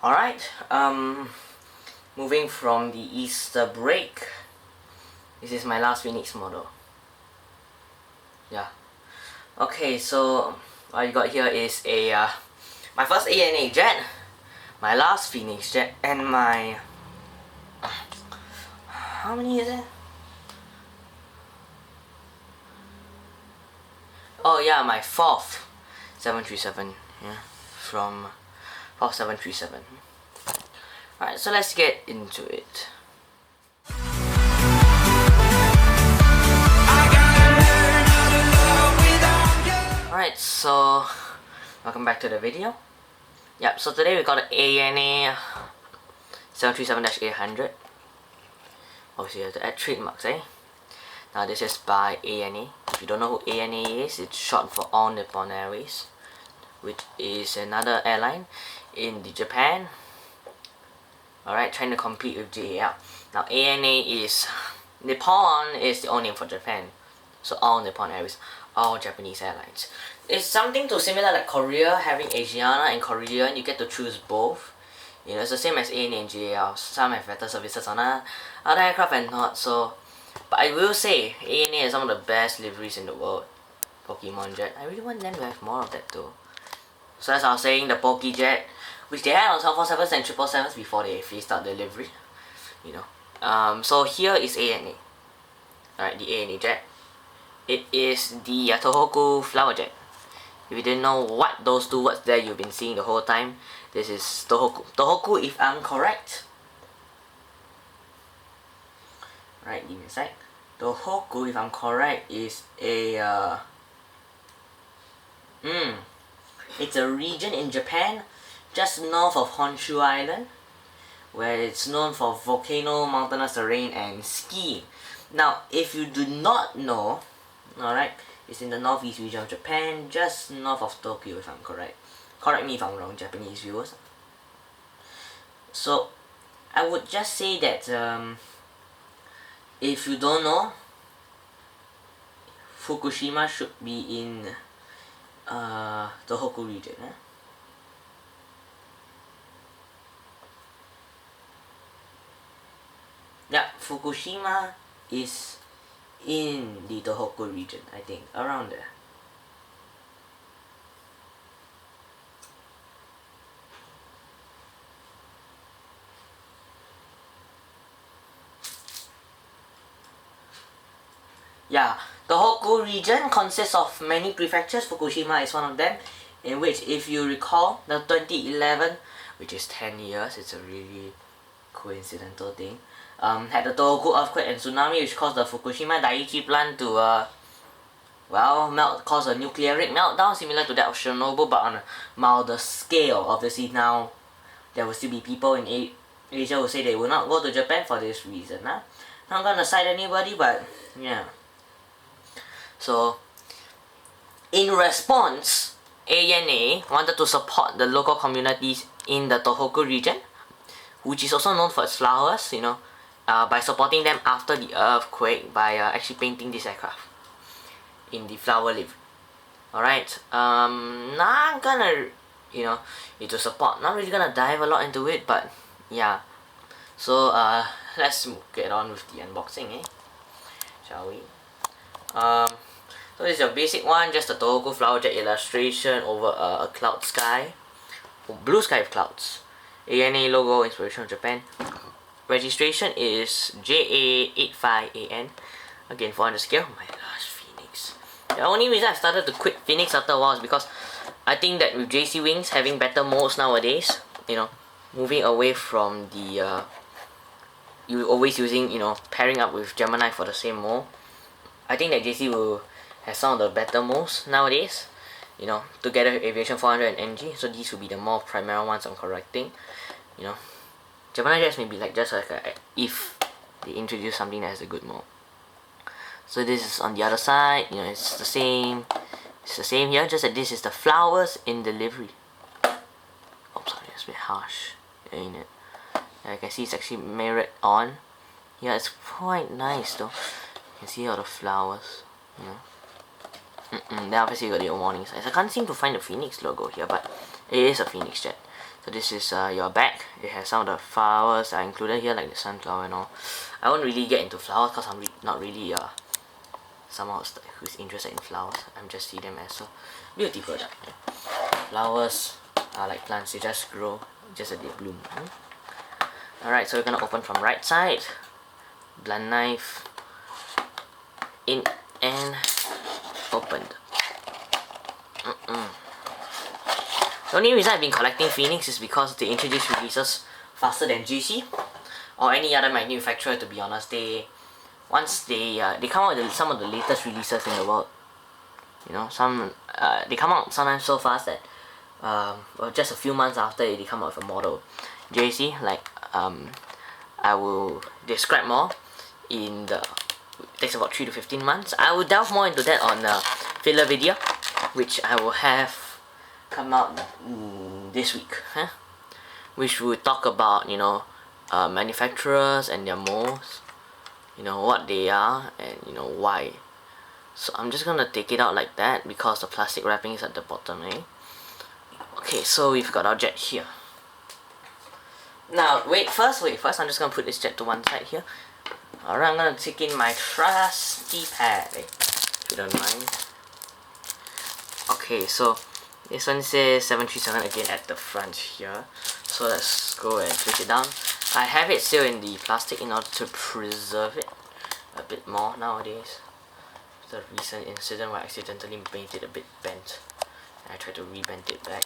Alright, moving from the Easter break, this is my last Phoenix model. Yeah. Okay, so what you got here is my first ANA jet, my last Phoenix jet, and my, how many is it? Oh yeah, my fourth 737, yeah, from 737. Alright, so let's get into it. Alright, so welcome back to the video. Yep, so today we got an ANA 737-800. Obviously you have to add trademarks, eh? Now this is by ANA. If you don't know who ANA is, it's short for All Nippon Airways, which is another airline in Japan. Alright, trying to compete with JAL. Now ANA is, Nippon is the old name for Japan. So All Nippon Airways, all Japanese airlines. It's something to similar like Korea, having Asiana and Korean, you get to choose both. You know, it's the same as ANA and JAL. Some have better services on other aircraft and not, so. But I will say, ANA is some of the best liveries in the world. Pokemon Jet, I really want them to have more of that too. So as I was saying, the Poke Jet, which they had on 747s and 777s before they phased out the livery. You know. So here is ANA. Alright, the ANA Jet. It is the Tōhoku flower jet. If you didn't know what those two words there you've been seeing the whole time, this is Tōhoku. Tōhoku, if I'm correct. Right, give me a sec. Tōhoku, if I'm correct, is a it's a region in Japan just north of Honshu Island, where it's known for volcano, mountainous terrain, and skiing. Now, if you do not know, alright, it's in the northeast region of Japan, just north of Tokyo, if I'm correct. Correct me if I'm wrong, Japanese viewers. So, I would just say that if you don't know, Fukushima should be in Tōhoku region. Yeah, Fukushima is in the Tōhoku region, I think, around there. Yeah, the Tōhoku region consists of many prefectures. Fukushima is one of them, in which, if you recall, the 2011, which is 10 years, it's a really coincidental thing, had the Tōhoku earthquake and tsunami, which caused the Fukushima Daiichi plant to, cause a nuclearic meltdown, similar to that of Chernobyl, but on a milder scale. Obviously now, there will still be people in Asia who say they will not go to Japan for this reason. Not gonna cite anybody, but yeah. So, in response, ANA wanted to support the local communities in the Tōhoku region, which is also known for its flowers, you know, by supporting them after the earthquake by actually painting this aircraft in the flower livery. Alright, not gonna, you know, need to support, not really gonna dive a lot into it, but yeah. So, let's get on with the unboxing, shall we? So this is your basic one, just a Tōhoku flower jet illustration over a cloud sky, blue sky with clouds. ANA logo, inspiration of Japan. Registration is JA85AN. Again, 400 scale. My last Phoenix. The only reason I started to quit Phoenix after a while is because I think that with JC Wings having better molds nowadays, you know, moving away from the you always using, you know, pairing up with Gemini for the same mold, I think that JC will have some of the better molds nowadays, you know, together with Aviation 400 and NG, so these will be the more primary ones I'm correcting, you know. Gemini Jets may be like just like if they introduce something that has a good mold. So this is on the other side, you know, it's the same here, just that this is the flowers in the livery. Oh, sorry, it's a bit harsh, ain't it? I can see it's actually mirrored on. Yeah, it's quite nice though. You can see all the flowers, you know. Then obviously you got your warning signs. I can't seem to find the Phoenix logo here, but it is a Phoenix jet. So this is your bag. It has some of the flowers that are included here, like the sunflower and all. I won't really get into flowers because I'm not really someone who's interested in flowers. I'm just see them as a beauty product. Flowers are like plants, they just grow just as they bloom. Alright, so we're gonna open from right side. Blunt knife. In and opened. The only reason I've been collecting Phoenix is because they introduce releases faster than JC or any other manufacturer. To be honest, once they come out with some of the latest releases in the world. You know, they come out sometimes so fast that well, just a few months after they come out with a model. JC, like I will describe more in the. It takes about 3 to 15 months. I will delve more into that on the filler video, which I will have come out this week, which will talk about, you know, manufacturers and their molds, you know, what they are and, you know, why. So I'm just gonna take it out like that because the plastic wrapping is at the bottom, Okay, so we've got our jet here. Now wait first, I'm just gonna put this jet to one side here. Alright, I'm gonna take in my trusty pad, if you don't mind. Okay, so this one says 737 again at the front here. So let's go and place it down. I have it still in the plastic in order to preserve it a bit more nowadays. The recent incident where I accidentally made it a bit bent. I tried to re-bend it back.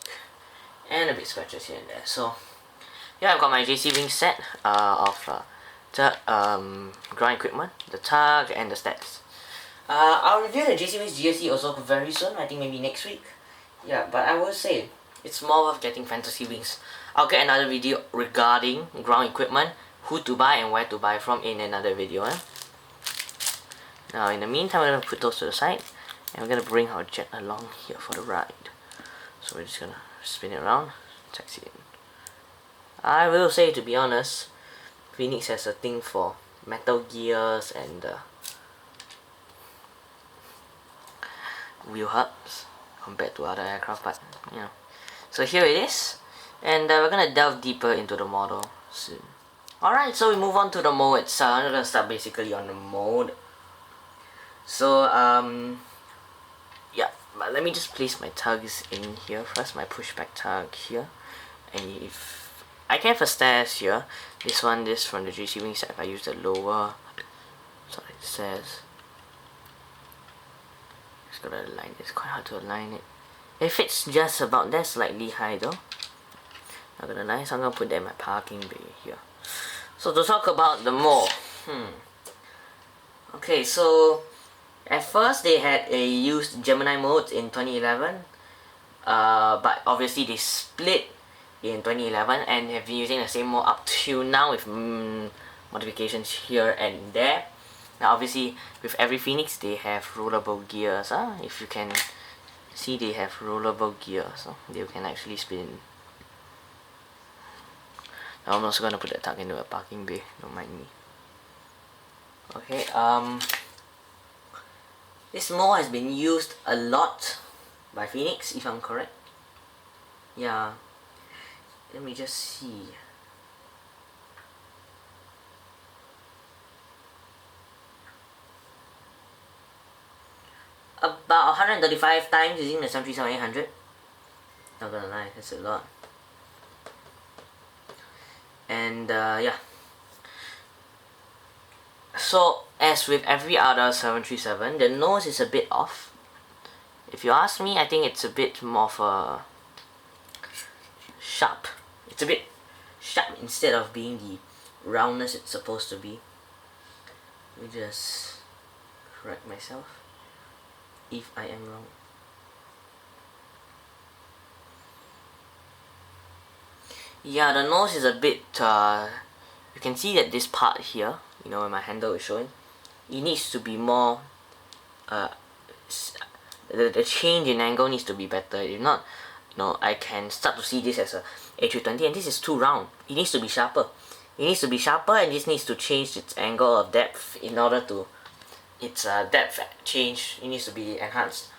And a bit scratches here and there. So yeah, I've got my JC wing set of the ground equipment, the tug and the steps. I'll review the JC wings GSC also very soon, I think maybe next week. Yeah, but I will say it's more worth getting fantasy wings. I'll get another video regarding ground equipment, who to buy and where to buy from in another video. Now in the meantime, we're going to put those to the side and we're going to bring our jet along here for the ride. So we're just going to spin it around, taxi it in. I will say, to be honest, Phoenix has a thing for metal gears and wheel hubs compared to other aircraft, but you know. So here it is, and we're gonna delve deeper into the model soon. Alright, so we move on to the mold itself. I'm gonna start basically on the mold. So yeah, but let me just place my tugs in here first, my pushback tug here, and if I can have a stairs here. This from the JC wing set. If I use the lower, sorry, it says. Just gotta align it. It's quite hard to align it. It fits just about there, slightly high though. Not gonna lie, so I'm gonna put that in my parking bay here. So to talk about the mold, okay, so at first they had a used Gemini mold in 2011, but obviously they split in 2011 and have been using the same mold up till now with modifications here and there. Now obviously with every Phoenix they have rollable gears. If you can see, they have rollable gears, so they can actually spin. Now I'm also gonna put that tug into a parking bay, don't mind me. Okay, this mold has been used a lot by Phoenix, if I'm correct. Yeah. Let me just see. About 135 times using the 737-800. Not gonna lie, that's a lot. And yeah. So as with every other 737, the nose is a bit off. If you ask me, I think it's a bit more of a sharp. It's a bit sharp instead of being the roundness it's supposed to be. Let me just correct myself if I am wrong. Yeah, the nose is a bit, you can see that this part here, you know, where my handle is showing, it needs to be more, the change in angle needs to be better. If not, you know, I can start to see this as a A320 and this is too round. It needs to be sharper. It needs to be sharper and this needs to change its angle of depth in order to, its depth change, it needs to be enhanced.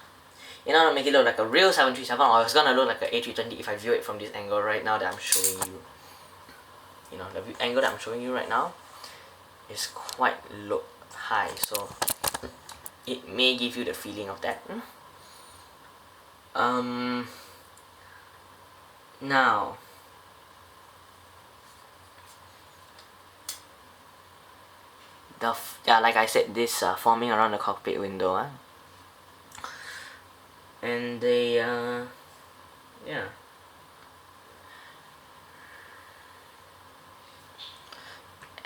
in order to make it look like a real 737, or it's gonna look like an A320 if I view it from this angle right now that I'm showing you. You know, the angle that I'm showing you right now is quite high, so it may give you the feeling of that. Now, like I said, this forming around the cockpit window, and they yeah.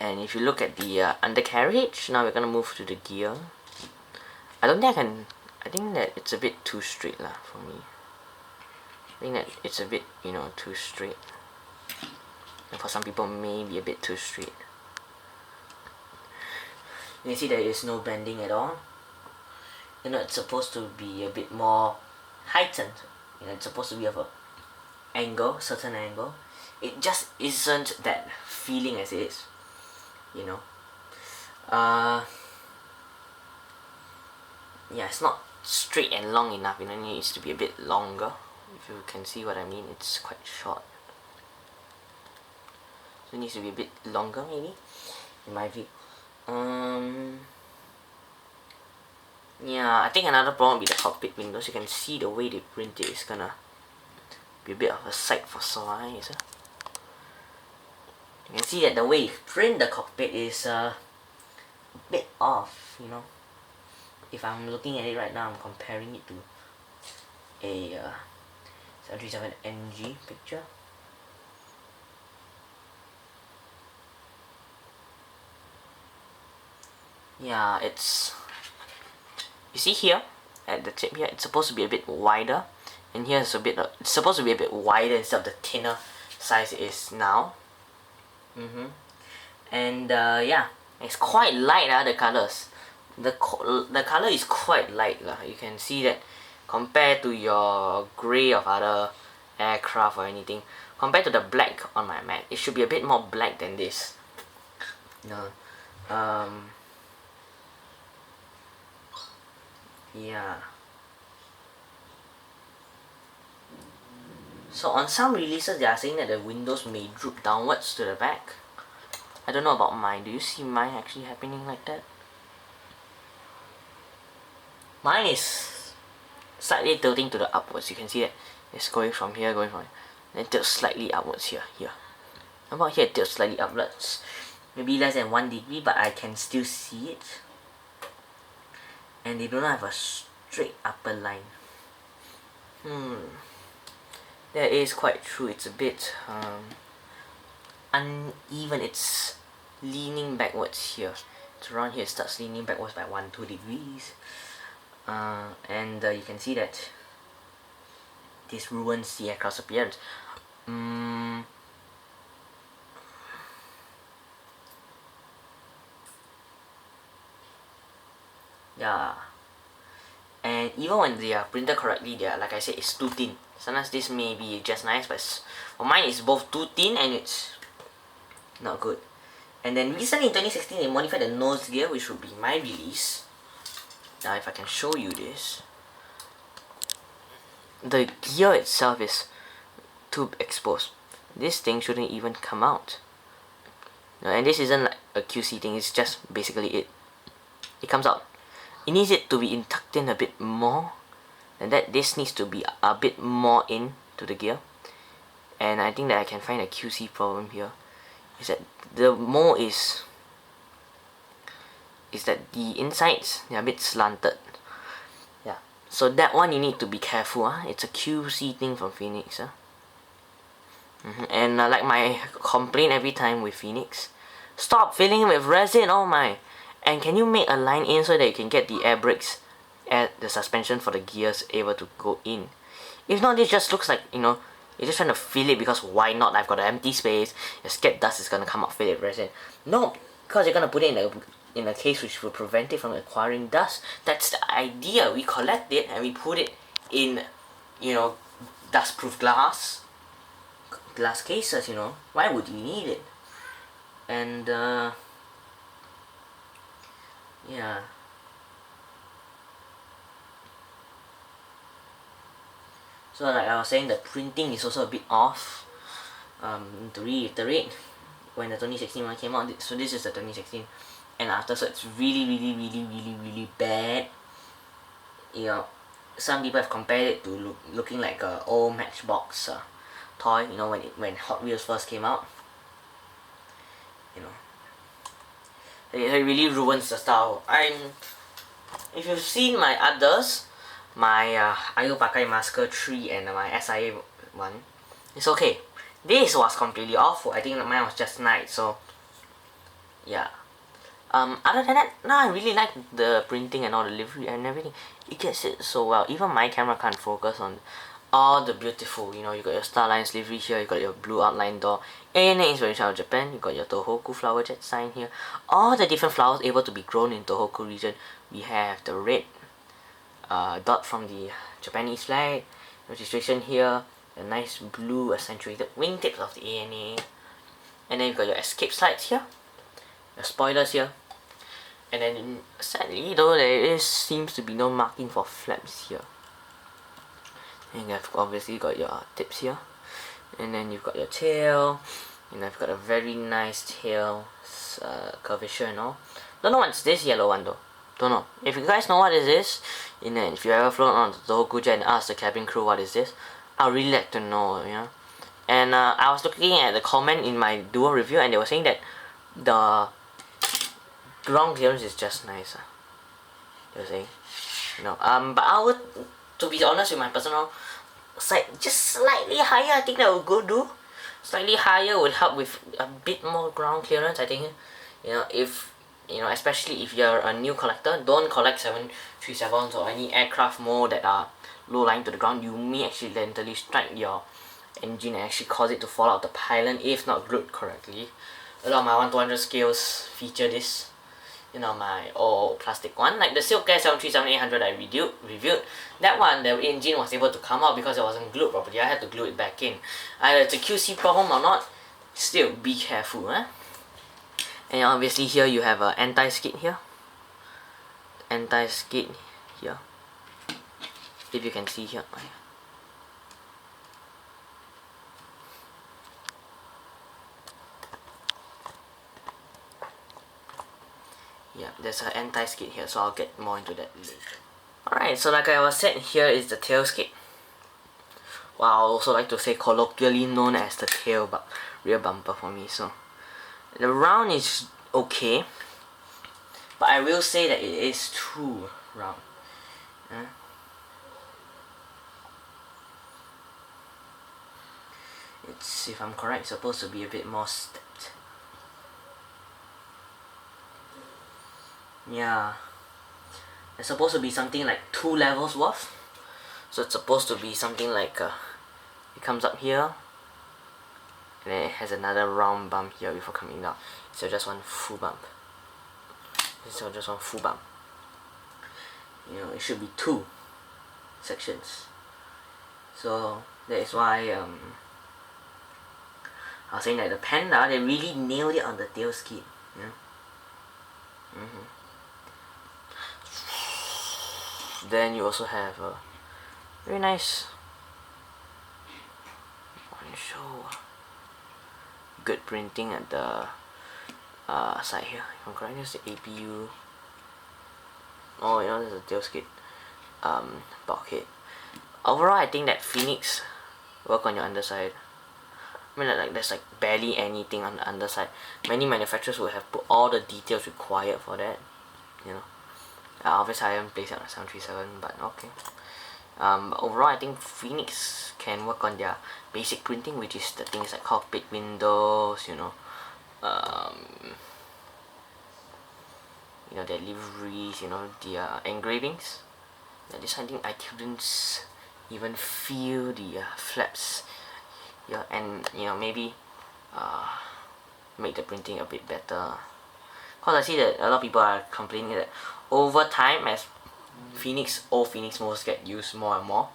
And if you look at the undercarriage, now we're gonna move to the gear. I think that it's a bit too straight lah for me. I think that it's a bit, you know, too straight. And for some people, maybe a bit too straight. You can see there is no bending at all. You know, it's supposed to be a bit more heightened. You know, it's supposed to be of a certain angle. It just isn't that feeling as it is. You know, yeah, it's not straight and long enough. You know, it needs to be a bit longer. If you can see what I mean, it's quite short. So it needs to be a bit longer, maybe, in my view. Yeah, I think another problem with the cockpit windows, you can see the way they print it is gonna be a bit of a sight for sore eyes. You can see that the way you print the cockpit is a bit off, you know. If I'm looking at it right now, I'm comparing it to a 737NG picture. Yeah, it's, you see here at the tip here, it's supposed to be a bit wider, and here it's it's supposed to be a bit wider instead of the thinner size it is now. And yeah, it's quite light, the colors. The color is quite light, you can see that compared to your gray of other aircraft or anything. Compared to the black on my Mac, it should be a bit more black than this. Yeah. So on some releases, they are saying that the windows may droop downwards to the back. I don't know about mine. Do you see mine actually happening like that? Mine is slightly tilting to the upwards. You can see that it's going from here, then tilts slightly upwards here. About here, it tilts slightly upwards. Maybe less than 1 degree, but I can still see it. And they do not have a straight upper line. That is quite true. It's a bit uneven. It's leaning backwards here. It's around here, it starts leaning backwards by 1-2 degrees. And you can see that this ruins the aircraft's appearance. Yeah. And even when they are printed correctly, they are, like I said, it's too thin. Sometimes this may be just nice, but for mine it's both too thin and it's not good. And then recently in 2016 they modified the nose gear, which would be my release. Now if I can show you this, the gear itself is too exposed. This thing shouldn't even come out. And this isn't like a QC thing, it's just basically it. It comes out. It needs it to be tucked in a bit more, and that this needs to be a bit more in to the gear. And I think that I can find a QC problem here. Is that the mold is that the insides, they're a bit slanted. Yeah. So that one you need to be careful. It's a QC thing from Phoenix. And like my complaint every time with Phoenix, stop filling it with resin. Oh my. And can you make a line in so that you can get the air brakes at the suspension for the gears able to go in? If not, this just looks like, you know, you're just trying to fill it because why not? I've got an empty space. You're scared dust is gonna come out, fill it with resin. No, because you're gonna put it in a case which will prevent it from acquiring dust. That's the idea. We collect it and we put it in, you know, dust-proof glass cases. You know, why would you need it? And yeah. So like I was saying, the printing is also a bit off. To reiterate, when the 2016 one came out, so this is the 2016, and after, so it's really bad. You know, some people have compared it to looking like a old Matchbox toy. You know, when Hot Wheels first came out. You know, it really ruins the style. If you've seen my others, my Ayo Pakai Masker 3 and my SIA one, it's okay. This was completely awful. I think mine was just nice. So yeah. Other than that, no, I really like the printing and all the livery and everything. It gets it so well. Even my camera can't focus on all the beautiful, you know, you got your Starlines livery here, you got your blue outline door, ANA inspiration out of Japan, you got your Tōhoku flower jet sign here, all the different flowers able to be grown in Tōhoku region. We have the red dot from the Japanese flag, registration here, a nice blue accentuated wingtips of the ANA, and then you've got your escape slides here, your spoilers here, and then sadly though there seems to be no marking for flaps here. And you've obviously got your tips here, and then you've got your tail, and I've got a very nice tail curvature and all. Don't know what's this yellow one though. Don't know. If you guys know what it is, and then if you ever flown on the Tōhoku jet and asked the cabin crew what is this, I'd really like to know, you know. And I was looking at the comment in my duo review, and they were saying that the ground clearance is just nice. They were saying, you know. But I would, to be honest with my personal side, just slightly higher. I think that would go do. Slightly higher would help with a bit more ground clearance. I think, you know, if you know, especially if you're a new collector, don't collect 737s or any aircraft mold that are low lying to the ground. You may accidentally strike your engine and actually cause it to fall out the pylon if not glued correctly. A lot of my 1:200 scales feature this. You know, my old plastic one, like the Silk Air 737-800 I reviewed, that one, the engine was able to come out because it wasn't glued properly. I had to glue it back in. Either it's a QC problem or not, still be careful. And obviously here you have an anti-skid here. Anti-skid here. If you can see here. Yeah, there's an anti-skid here, so I'll get more into that later. Alright, so like I was saying, here is the tail skid. Well, I also like to say colloquially known as the tail rear bumper for me. So the round is okay, but I will say that it is too round. It's, if I'm correct, supposed to be a bit more stepped. Yeah, it's supposed to be something like 2 levels worth. So it's supposed to be something like it comes up here, and then it has another round bump here before coming down. So just one full bump. So just one full bump. You know, it should be 2 sections. So that is why I was saying that the Panda, they really nailed it on the tail skid. Yeah. Then you also have a very nice show. Good printing at the side here. If I'm correct, there's the APU. Oh, you know, there's a tail skid bulkhead. Overall, I think that Phoenix work on your underside. I mean, like there's like barely anything on the underside. Many manufacturers will have put all the details required for that. You know. Obviously I haven't placed it on a 737, but okay. Overall I think Phoenix can work on their basic printing, which is the things like cockpit windows, you know, their liveries, you know, their engravings. This I think I couldn't even feel the flaps. Yeah, and you know, maybe make the printing a bit better. Cause I see that a lot of people are complaining that over time, as old Phoenix molds get used more and more,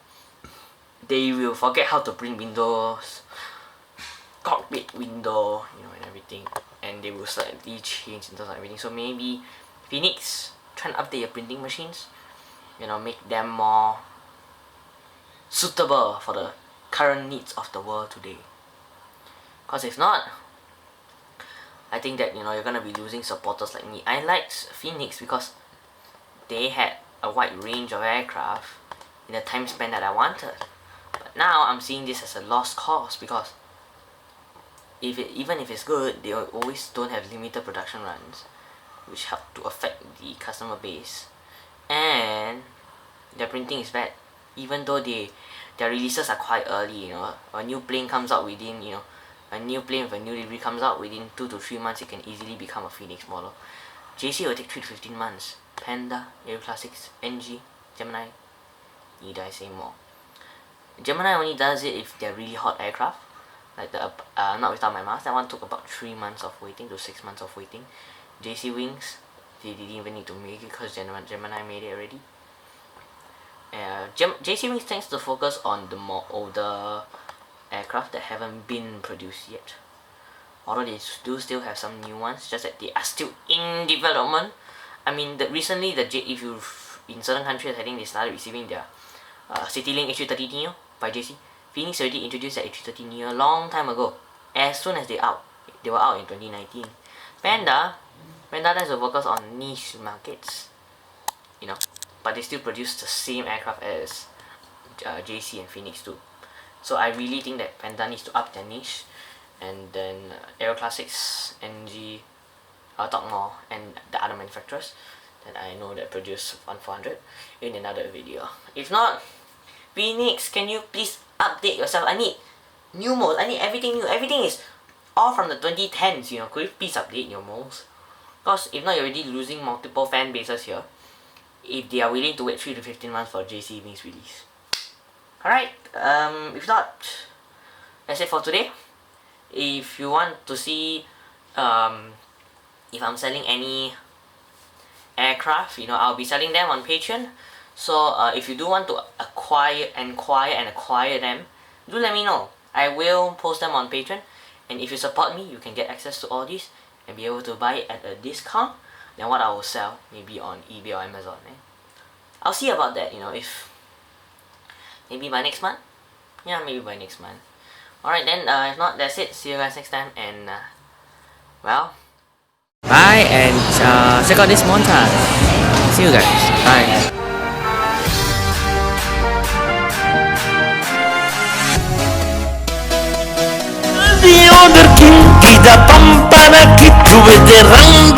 they will forget how to print windows, cockpit window, you know, and everything, and they will slightly change in terms of everything. So maybe Phoenix, try and update your printing machines, you know, make them more suitable for the current needs of the world today. Because if not, I think that you're gonna be losing supporters like me. I liked Phoenix because they had a wide range of aircraft in the time span that I wanted. But now I'm seeing this as a lost cause because even if it's good, they always don't have limited production runs, which help to affect the customer base. And their printing is bad, even though their releases are quite early. A new plane comes out within a new plane with a new livery comes out within 2 to 3 months. It can easily become a Phoenix model. JC will take 3 to 15 months. Panda, Aero Classics, NG, Gemini. Need I say more? Gemini only does it if they're really hot aircraft, like the Not Without My Mask. That one took about 3 months of waiting to 6 months of waiting. JC Wings, they didn't even need to make it because Gemini made it already. JC Wings tends to focus on the more older aircraft that haven't been produced yet. Although they do still have some new ones, just that they are still in development. I mean, recently if you in certain countries, I think they started receiving their CityLink A330neo by JC. Phoenix already introduced the A330neo a long time ago. As soon as they were out in 2019. Panda tends to focus on niche markets, but they still produce the same aircraft as JC and Phoenix too. So I really think that Panda needs to up their niche, and then Aero Classics, NG, I'll talk more, and the other manufacturers that I know that produce 1400 in another video. If not, Phoenix, can you please update yourself? I need new molds. I need everything new. Everything is all from the 2010s. Could you please update your molds? Because if not, you're already losing multiple fan bases here if they are willing to wait 3 to 15 months for JC Wings release. Alright, if not, that's it for today. If you want to see if I'm selling any aircraft, I'll be selling them on Patreon. So if you do want to acquire them, do let me know. I will post them on Patreon, and if you support me, you can get access to all these and be able to buy it at a discount than what I will sell maybe on eBay or Amazon. I'll see about that, if maybe by next month. Yeah, maybe by next month. Alright then, if not, that's it. See you guys next time, and well, bye, and check out this montage. See you guys. Bye. Tidak tampan gitu, beterang.